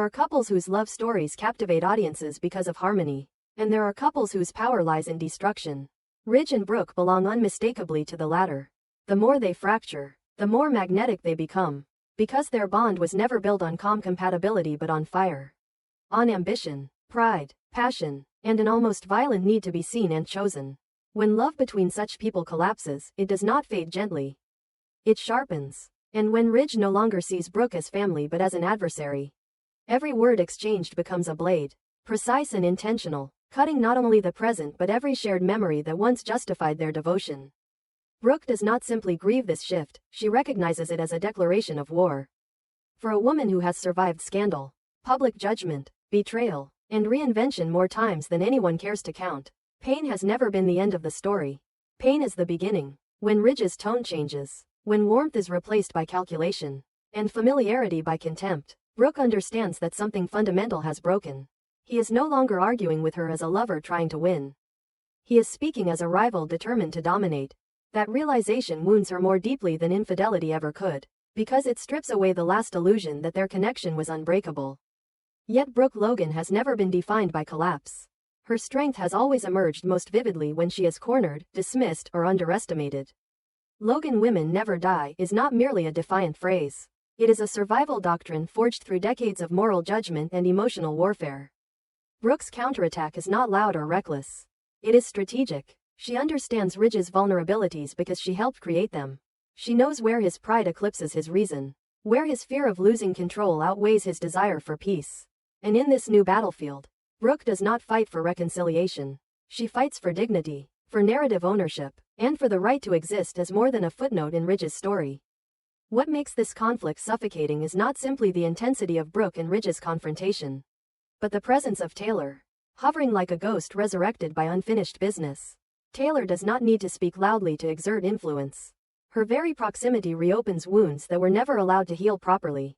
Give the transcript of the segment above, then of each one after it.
are couples whose love stories captivate audiences because of harmony, and there are couples whose power lies in destruction. Ridge and Brooke belong unmistakably to the latter. The more they fracture, the more magnetic they become, because their bond was never built on calm compatibility but on fire. On ambition, pride, passion, and an almost violent need to be seen and chosen. When love between such people collapses, it does not fade gently. It sharpens. And when Ridge no longer sees Brooke as family but as an adversary, every word exchanged becomes a blade, precise and intentional, cutting not only the present but every shared memory that once justified their devotion. Brooke does not simply grieve this shift, she recognizes it as a declaration of war. For a woman who has survived scandal, public judgment, betrayal, and reinvention more times than anyone cares to count, pain has never been the end of the story. Pain is the beginning. When Ridge's tone changes, when warmth is replaced by calculation, and familiarity by contempt, Brooke understands that something fundamental has broken. He is no longer arguing with her as a lover trying to win. He is speaking as a rival determined to dominate. That realization wounds her more deeply than infidelity ever could, because it strips away the last illusion that their connection was unbreakable. Yet Brooke Logan has never been defined by collapse. Her strength has always emerged most vividly when she is cornered, dismissed, or underestimated. Logan "women never die" is not merely a defiant phrase. It is a survival doctrine forged through decades of moral judgment and emotional warfare. Brooke's counterattack is not loud or reckless. It is strategic. She understands Ridge's vulnerabilities because she helped create them. She knows where his pride eclipses his reason, where his fear of losing control outweighs his desire for peace. And in this new battlefield, Brooke does not fight for reconciliation. She fights for dignity, for narrative ownership, and for the right to exist as more than a footnote in Ridge's story. What makes this conflict suffocating is not simply the intensity of Brooke and Ridge's confrontation, but the presence of Taylor, hovering like a ghost resurrected by unfinished business. Taylor does not need to speak loudly to exert influence. Her very proximity reopens wounds that were never allowed to heal properly.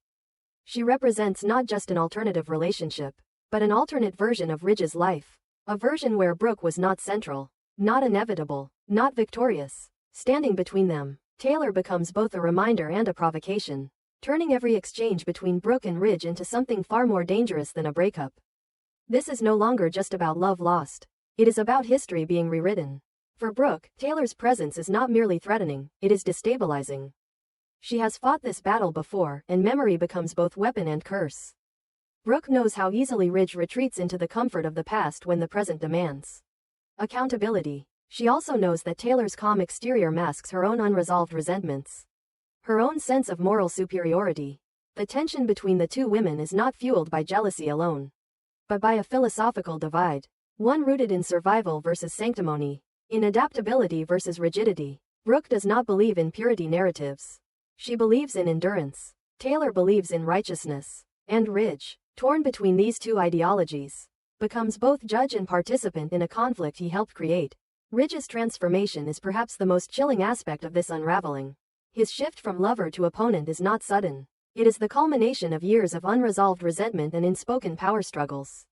She represents not just an alternative relationship, but an alternate version of Ridge's life. A version where Brooke was not central, not inevitable, not victorious. Standing between them, Taylor becomes both a reminder and a provocation, turning every exchange between Brooke and Ridge into something far more dangerous than a breakup. This is no longer just about love lost. It is about history being rewritten. For Brooke, Taylor's presence is not merely threatening, it is destabilizing. She has fought this battle before, and memory becomes both weapon and curse. Brooke knows how easily Ridge retreats into the comfort of the past when the present demands accountability. She also knows that Taylor's calm exterior masks her own unresolved resentments, her own sense of moral superiority. The tension between the two women is not fueled by jealousy alone, but by a philosophical divide, one rooted in survival versus sanctimony, in adaptability versus rigidity. Brooke does not believe in purity narratives. She believes in endurance. Taylor believes in righteousness. And Ridge, torn between these two ideologies, becomes both judge and participant in a conflict he helped create. Ridge's transformation is perhaps the most chilling aspect of this unraveling. His shift from lover to opponent is not sudden. It is the culmination of years of unresolved resentment and unspoken power struggles.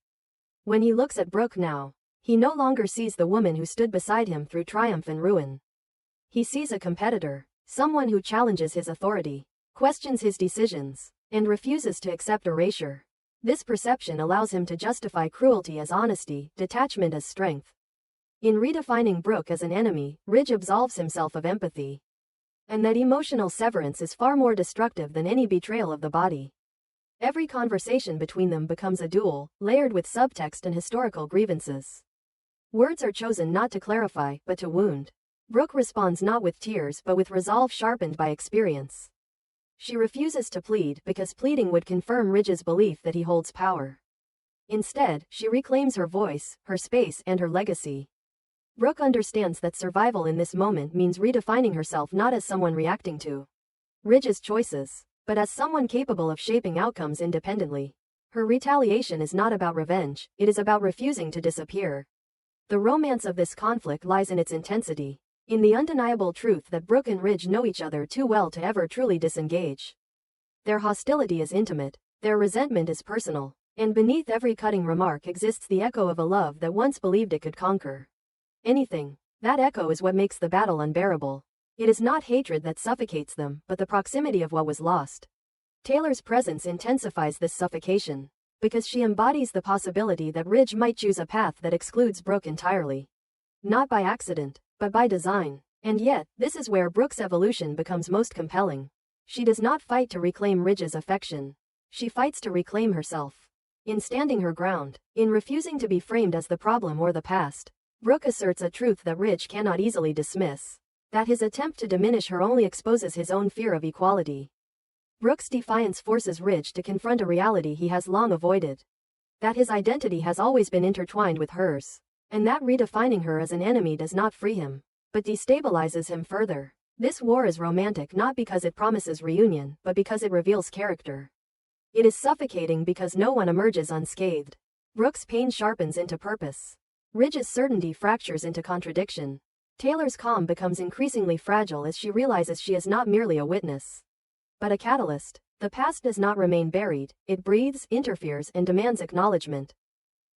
When he looks at Brooke now, he no longer sees the woman who stood beside him through triumph and ruin. He sees a competitor, someone who challenges his authority, questions his decisions, and refuses to accept erasure. This perception allows him to justify cruelty as honesty, detachment as strength. In redefining Brooke as an enemy, Ridge absolves himself of empathy. And that emotional severance is far more destructive than any betrayal of the body. Every conversation between them becomes a duel, layered with subtext and historical grievances. Words are chosen not to clarify, but to wound. Brooke responds not with tears but with resolve sharpened by experience. She refuses to plead because pleading would confirm Ridge's belief that he holds power. Instead, she reclaims her voice, her space, and her legacy. Brooke understands that survival in this moment means redefining herself not as someone reacting to Ridge's choices, but as someone capable of shaping outcomes independently. Her retaliation is not about revenge, it is about refusing to disappear. The romance of this conflict lies in its intensity, in the undeniable truth that Brooke and Ridge know each other too well to ever truly disengage. Their hostility is intimate, their resentment is personal, and beneath every cutting remark exists the echo of a love that once believed it could conquer anything. That echo is what makes the battle unbearable. It is not hatred that suffocates them, but the proximity of what was lost. Taylor's presence intensifies this suffocation. because she embodies the possibility that Ridge might choose a path that excludes Brooke entirely. Not by accident, but by design. And yet, this is where Brooke's evolution becomes most compelling. She does not fight to reclaim Ridge's affection. She fights to reclaim herself. In standing her ground, in refusing to be framed as the problem or the past, Brooke asserts a truth that Ridge cannot easily dismiss. That his attempt to diminish her only exposes his own fear of equality. Brooke's defiance forces Ridge to confront a reality he has long avoided. That his identity has always been intertwined with hers. And that redefining her as an enemy does not free him, but destabilizes him further. This war is romantic not because it promises reunion, but because it reveals character. It is suffocating because no one emerges unscathed. Brooke's pain sharpens into purpose. Ridge's certainty fractures into contradiction. Taylor's calm becomes increasingly fragile as she realizes she is not merely a witness, but a catalyst. The past does not remain buried, it breathes, interferes, and demands acknowledgement.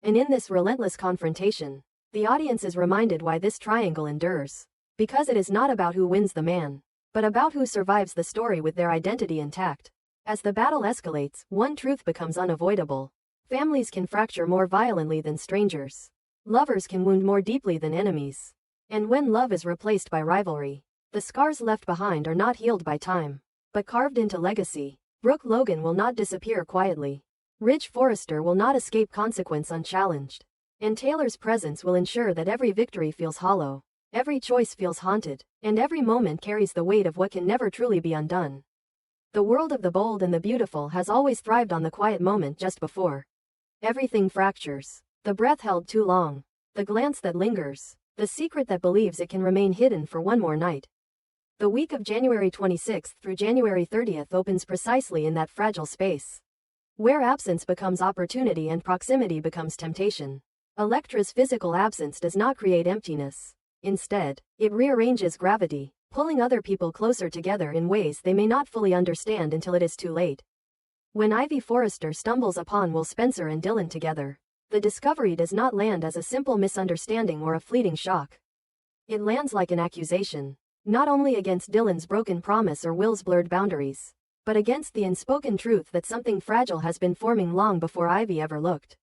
And in this relentless confrontation, the audience is reminded why this triangle endures. Because it is not about who wins the man, but about who survives the story with their identity intact. As the battle escalates, one truth becomes unavoidable. Families can fracture more violently than strangers. Lovers can wound more deeply than enemies. And when love is replaced by rivalry, the scars left behind are not healed by time, but carved into legacy. Brooke Logan will not disappear quietly. Ridge Forrester will not escape consequence unchallenged. And Taylor's presence will ensure that every victory feels hollow, every choice feels haunted, and every moment carries the weight of what can never truly be undone. The world of the bold and the beautiful has always thrived on the quiet moment just before everything fractures. The breath held too long, the glance that lingers, the secret that believes it can remain hidden for one more night. The week of January 26th through January 30th opens precisely in that fragile space, where absence becomes opportunity and proximity becomes temptation. Elektra's physical absence does not create emptiness. Instead, it rearranges gravity, pulling other people closer together in ways they may not fully understand until it is too late. When Ivy Forrester stumbles upon Will Spencer and Dylan together, the discovery does not land as a simple misunderstanding or a fleeting shock. It lands like an accusation, not only against Dylan's broken promise or Will's blurred boundaries, but against the unspoken truth that something fragile has been forming long before Ivy ever looked.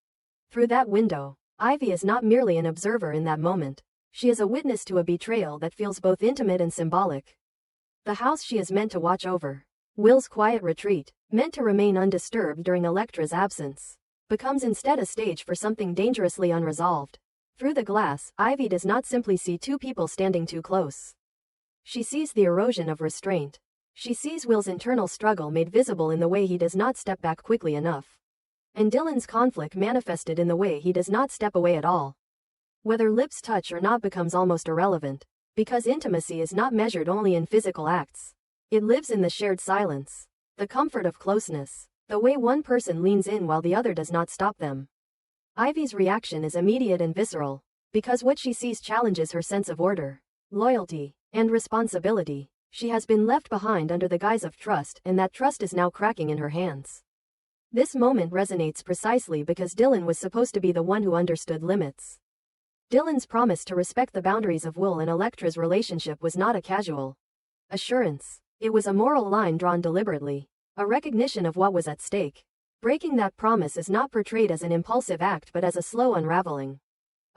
Through that window, Ivy is not merely an observer in that moment. She is a witness to a betrayal that feels both intimate and symbolic. The house she is meant to watch over, Will's quiet retreat, meant to remain undisturbed during Elektra's absence, becomes instead a stage for something dangerously unresolved. Through the glass, Ivy does not simply see two people standing too close. She sees the erosion of restraint. She sees Will's internal struggle made visible in the way he does not step back quickly enough. And Dylan's conflict manifested in the way he does not step away at all. Whether lips touch or not becomes almost irrelevant, because intimacy is not measured only in physical acts. It lives in the shared silence, the comfort of closeness, the way one person leans in while the other does not stop them. Ivy's reaction is immediate and visceral, because what she sees challenges her sense of order, loyalty, and responsibility. She has been left behind under the guise of trust, and that trust is now cracking in her hands. This moment resonates precisely because Dylan was supposed to be the one who understood limits. Dylan's promise to respect the boundaries of Will and Elektra's relationship was not a casual assurance. It was a moral line drawn deliberately, a recognition of what was at stake. Breaking that promise is not portrayed as an impulsive act but as a slow unraveling.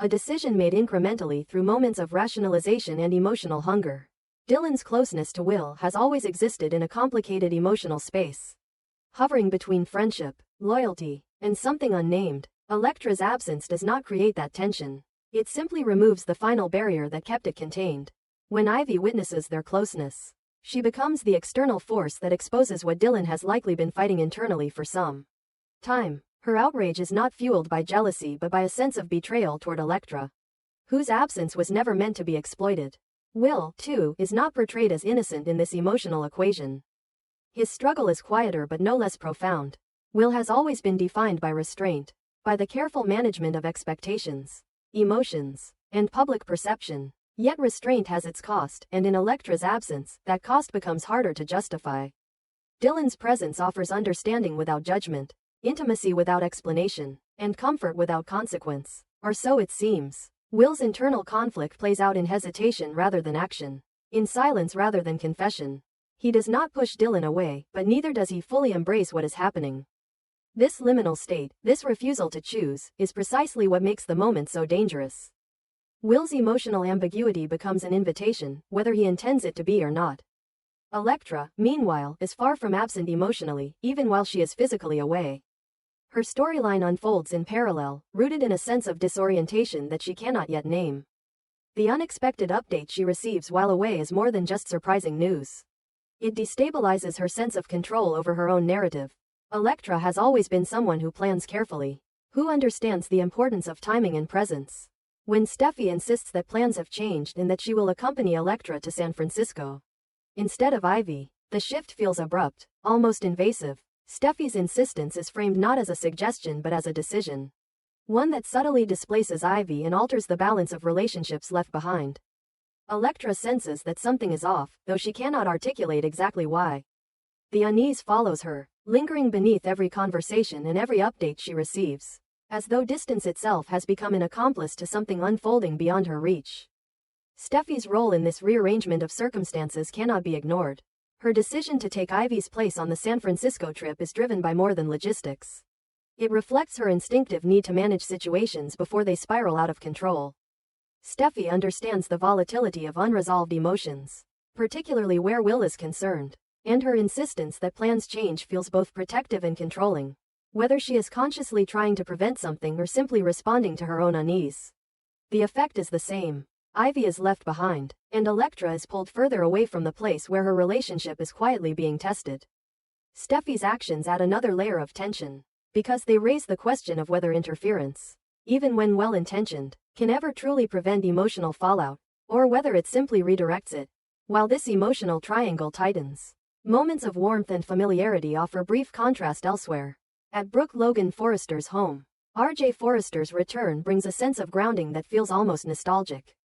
A decision made incrementally through moments of rationalization and emotional hunger. Dylan's closeness to Will has always existed in a complicated emotional space, hovering between friendship, loyalty, and something unnamed. Elektra's absence does not create that tension. It simply removes the final barrier that kept it contained. When Ivy witnesses their closeness, she becomes the external force that exposes what Dylan has likely been fighting internally for some time. Her outrage is not fueled by jealousy but by a sense of betrayal toward Elektra, whose absence was never meant to be exploited. Will, too, is not portrayed as innocent in this emotional equation. His struggle is quieter but no less profound. Will has always been defined by restraint, by the careful management of expectations, emotions, and public perception. Yet restraint has its cost, and in Elektra's absence, that cost becomes harder to justify. Dylan's presence offers understanding without judgment, intimacy without explanation, and comfort without consequence. Or so it seems. Will's internal conflict plays out in hesitation rather than action, in silence rather than confession. He does not push Dylan away, but neither does he fully embrace what is happening. This liminal state, this refusal to choose, is precisely what makes the moment so dangerous. Will's emotional ambiguity becomes an invitation, whether he intends it to be or not. Elektra, meanwhile, is far from absent emotionally, even while she is physically away. Her storyline unfolds in parallel, rooted in a sense of disorientation that she cannot yet name. The unexpected update she receives while away is more than just surprising news. It destabilizes her sense of control over her own narrative. Elektra has always been someone who plans carefully, who understands the importance of timing and presence. When Steffi insists that plans have changed and that she will accompany Elektra to San Francisco instead of Ivy, the shift feels abrupt, almost invasive. Steffi's insistence is framed not as a suggestion but as a decision. One that subtly displaces Ivy and alters the balance of relationships left behind. Elektra senses that something is off, though she cannot articulate exactly why. The unease follows her, lingering beneath every conversation and every update she receives, as though distance itself has become an accomplice to something unfolding beyond her reach. Steffi's role in this rearrangement of circumstances cannot be ignored. Her decision to take Ivy's place on the San Francisco trip is driven by more than logistics. It reflects her instinctive need to manage situations before they spiral out of control. Steffi understands the volatility of unresolved emotions, particularly where Will is concerned, and her insistence that plans change feels both protective and controlling, whether she is consciously trying to prevent something or simply responding to her own unease. The effect is the same. Ivy is left behind, and Elektra is pulled further away from the place where her relationship is quietly being tested. Steffi's actions add another layer of tension, because they raise the question of whether interference, even when well-intentioned, can ever truly prevent emotional fallout, or whether it simply redirects it. While this emotional triangle tightens, moments of warmth and familiarity offer brief contrast elsewhere. At Brooke Logan Forrester's home, R.J. Forrester's return brings a sense of grounding that feels almost nostalgic.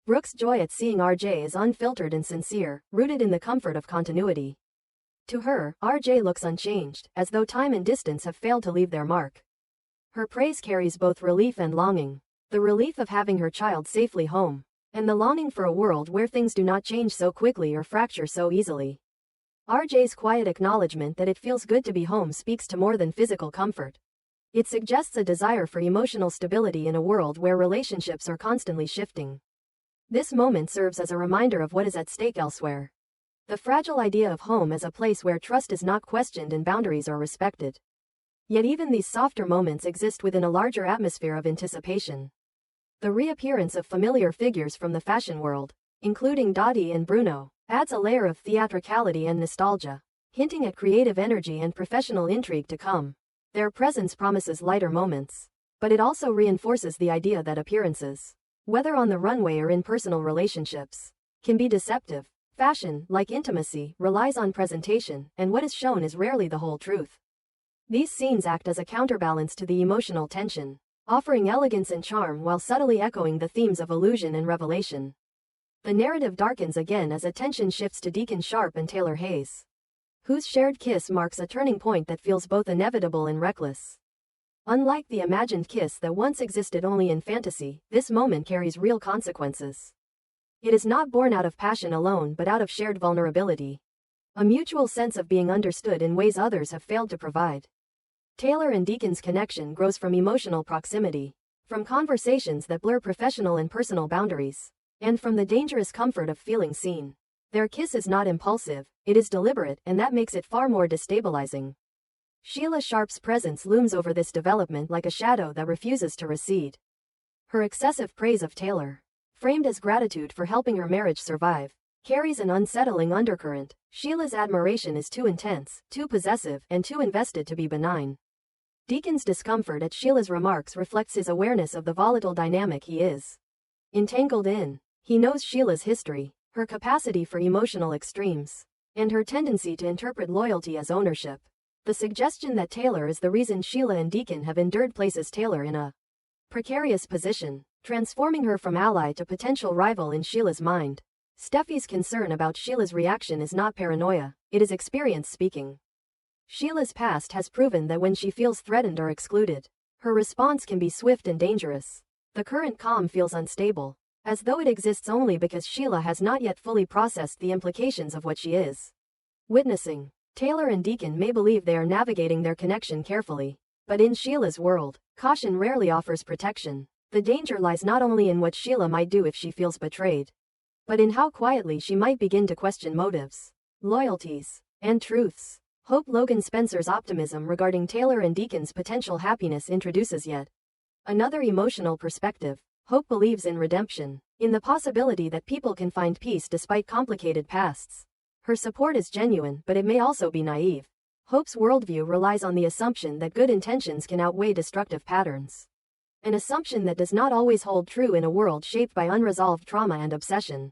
Brooke's joy at seeing R.J. is unfiltered and sincere, rooted in the comfort of continuity. To her, R.J. looks unchanged, as though time and distance have failed to leave their mark. Her praise carries both relief and longing, the relief of having her child safely home, and the longing for a world where things do not change so quickly or fracture so easily. R.J.'s quiet acknowledgement that it feels good to be home speaks to more than physical comfort. It suggests a desire for emotional stability in a world where relationships are constantly shifting. This moment serves as a reminder of what is at stake elsewhere. The fragile idea of home as a place where trust is not questioned and boundaries are respected. Yet even these softer moments exist within a larger atmosphere of anticipation. The reappearance of familiar figures from the fashion world, including Dottie and Bruno, adds a layer of theatricality and nostalgia, hinting at creative energy and professional intrigue to come. Their presence promises lighter moments, but it also reinforces the idea that appearances, whether on the runway or in personal relationships, can be deceptive. Fashion, like intimacy, relies on presentation, and what is shown is rarely the whole truth. These scenes act as a counterbalance to the emotional tension, offering elegance and charm while subtly echoing the themes of illusion and revelation. The narrative darkens again as attention shifts to Deacon Sharp and Taylor Hayes, whose shared kiss marks a turning point that feels both inevitable and reckless. Unlike the imagined kiss that once existed only in fantasy, this moment carries real consequences. It is not born out of passion alone but out of shared vulnerability. A mutual sense of being understood in ways others have failed to provide. Taylor and Deacon's connection grows from emotional proximity, from conversations that blur professional and personal boundaries, and from the dangerous comfort of feeling seen. Their kiss is not impulsive, it is deliberate, and that makes it far more destabilizing. Sheila Sharp's presence looms over this development like a shadow that refuses to recede. Her excessive praise of Taylor, framed as gratitude for helping her marriage survive, carries an unsettling undercurrent. Sheila's admiration is too intense, too possessive, and too invested to be benign. Deacon's discomfort at Sheila's remarks reflects his awareness of the volatile dynamic he is entangled in. He knows Sheila's history, her capacity for emotional extremes, and her tendency to interpret loyalty as ownership. The suggestion that Taylor is the reason Sheila and Deacon have endured places Taylor in a precarious position, transforming her from ally to potential rival in Sheila's mind. Steffi's concern about Sheila's reaction is not paranoia, it is experience speaking. Sheila's past has proven that when she feels threatened or excluded, her response can be swift and dangerous. The current calm feels unstable, as though it exists only because Sheila has not yet fully processed the implications of what she is witnessing. Taylor and Deacon may believe they are navigating their connection carefully, but in Sheila's world, caution rarely offers protection. The danger lies not only in what Sheila might do if she feels betrayed, but in how quietly she might begin to question motives, loyalties, and truths. Hope Logan Spencer's optimism regarding Taylor and Deacon's potential happiness introduces yet another emotional perspective. Hope believes in redemption, in the possibility that people can find peace despite complicated pasts. Her support is genuine, but it may also be naive. Hope's worldview relies on the assumption that good intentions can outweigh destructive patterns. An assumption that does not always hold true in a world shaped by unresolved trauma and obsession.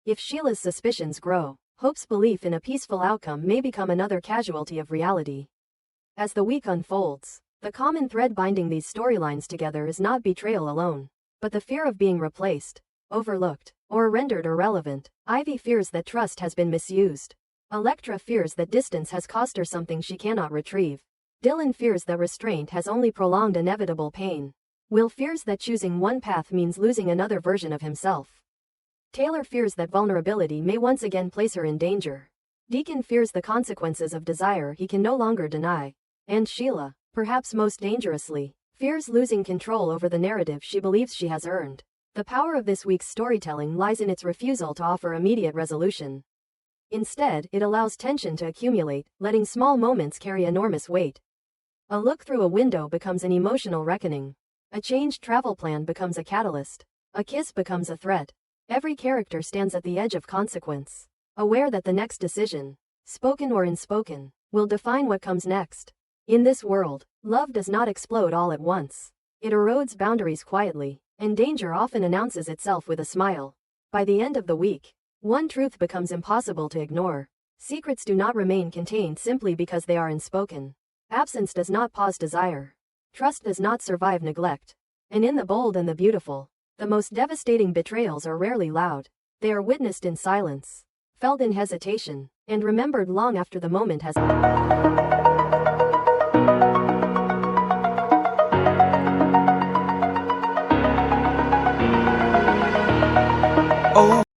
If Sheila's suspicions grow, Hope's belief in a peaceful outcome may become another casualty of reality. As the week unfolds, the common thread binding these storylines together is not betrayal alone, but the fear of being replaced, overlooked, or rendered irrelevant. Ivy fears that trust has been misused. Elektra fears that distance has cost her something she cannot retrieve. Dylan fears that restraint has only prolonged inevitable pain. Will fears that choosing one path means losing another version of himself. Taylor fears that vulnerability may once again place her in danger. Deacon fears the consequences of desire he can no longer deny. And Sheila, perhaps most dangerously, fears losing control over the narrative she believes she has earned. The power of this week's storytelling lies in its refusal to offer immediate resolution. Instead, it allows tension to accumulate, letting small moments carry enormous weight. A look through a window becomes an emotional reckoning. A changed travel plan becomes a catalyst. A kiss becomes a threat. Every character stands at the edge of consequence, aware that the next decision, spoken or unspoken, will define what comes next. In this world, love does not explode all at once. It erodes boundaries quietly, and danger often announces itself with a smile. By the end of the week, one truth becomes impossible to ignore. Secrets do not remain contained simply because they are unspoken. Absence does not pause desire. Trust does not survive neglect. And in the bold and the beautiful, the most devastating betrayals are rarely loud. They are witnessed in silence, felt in hesitation, and remembered long after the moment has